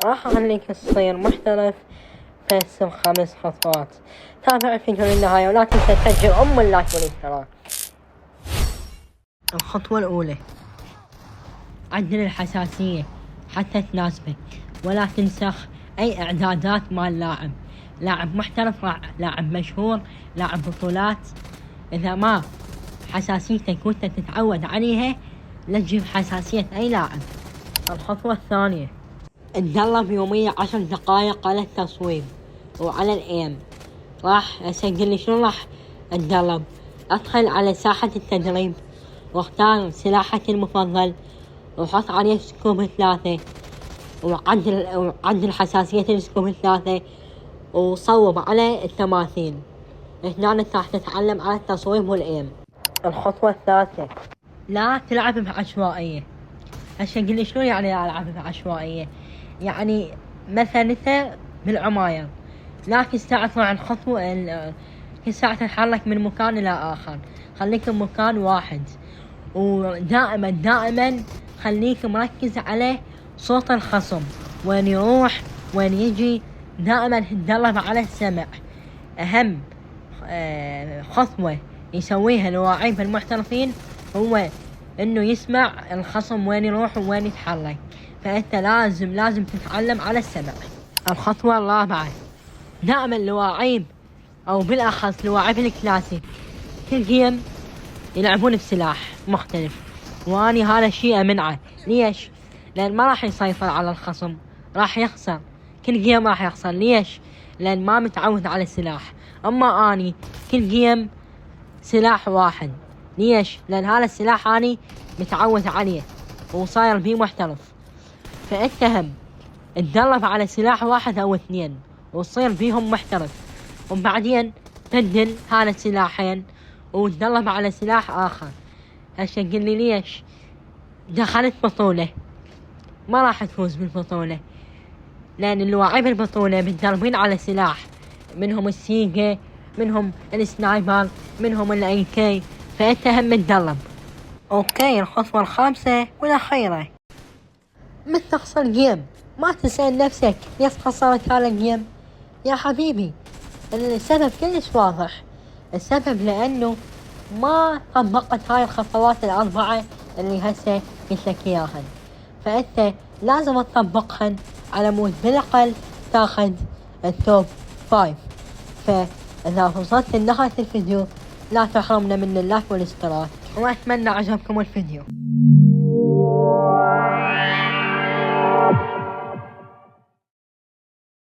راح أخليك تصير محترف بس ب5 خطوات. تابع الفيديو للنهاية ولا تنسى تسجل اللايك والاشتراك. الخطوة الأولى: عدل الحساسية حتى تناسبك، ولا تنسخ أي إعدادات مال لاعب محترف، لاعب مشهور، لاعب بطولات. إذا ما حساسيتك وانت تتعود عليها لا تجيب حساسية أي لاعب. الخطوة الثانية: اتدرب يوميا 10 دقائق على التصويب وعلى الإيم. راح أسجل شلون راح اتدرب. أدخل على ساحة التدريب واختار سلاحك المفضل وحط عليه سكوب 3 وعدل حساسية السكوب 3 وصوب على التماثيل. هنا راح تتعلم على التصويب والإيم. الخطوة الثالثة: لا تلعب بعشوائية. هالشكل شلون يعني ألعب بعشوائية؟ يعني مثلا انت بالعماير لا تستعطل عن خطوة، تستطيع تتحرك من مكان إلى آخر. خليك بمكان واحد، ودائما خليك مركز على صوت الخصم، وين يروح وين يجي. دائما تدرب على السمع. أهم خطوة يسويها اللاعبين المحترفين هو إنه يسمع الخصم وين يروح وين يتحرك. فأنت لازم تتعلم على السمع. الخطوة الرابعة: دائما اللاعب أو بالأخص لاعب الكلاسيك كل جيم يلعبون بسلاح مختلف، واني هذا الشيء أمنعه. ليش؟ لأن ما راح يسيطر على الخصم، راح يخسر كل جيم، راح يخسر. ليش؟ لأن ما متعود على السلاح. أما اني كل جيم سلاح واحد. ليش؟ لأن هذا السلاح اني متعود عليه وصاير بيه محترف. فأنت هم تدرب على سلاح واحد أو 2 وتصير بيهم محترف، وبعدين تبدل هذا السلاحين وتدرب على سلاح آخر. هالشكل لي ليش؟ دخلت بطولة ما راح تفوز بالبطولة، لأن اللاعب البطولة متدربين على سلاح، منهم السيجا، منهم السنايبر، منهم الAK. فأنت هم تدرب. أوكي، الخطوة الخامسة والأخيرة: من تخسر جيم ما تسأل نفسك ليش خسرت هذا الجيم. يا حبيبي السبب كلش واضح. السبب لأنه ما طبقت هاي الخطوات ال4 اللي هسه قلت لك إياهن. فأنت لازم تطبقهن على مود بالأقل تاخذ التوب 5. فإذا وصلت لنهاية الفيديو لا تحرمنا من اللايك والاشتراك، وأتمنى عجبكم الفيديو.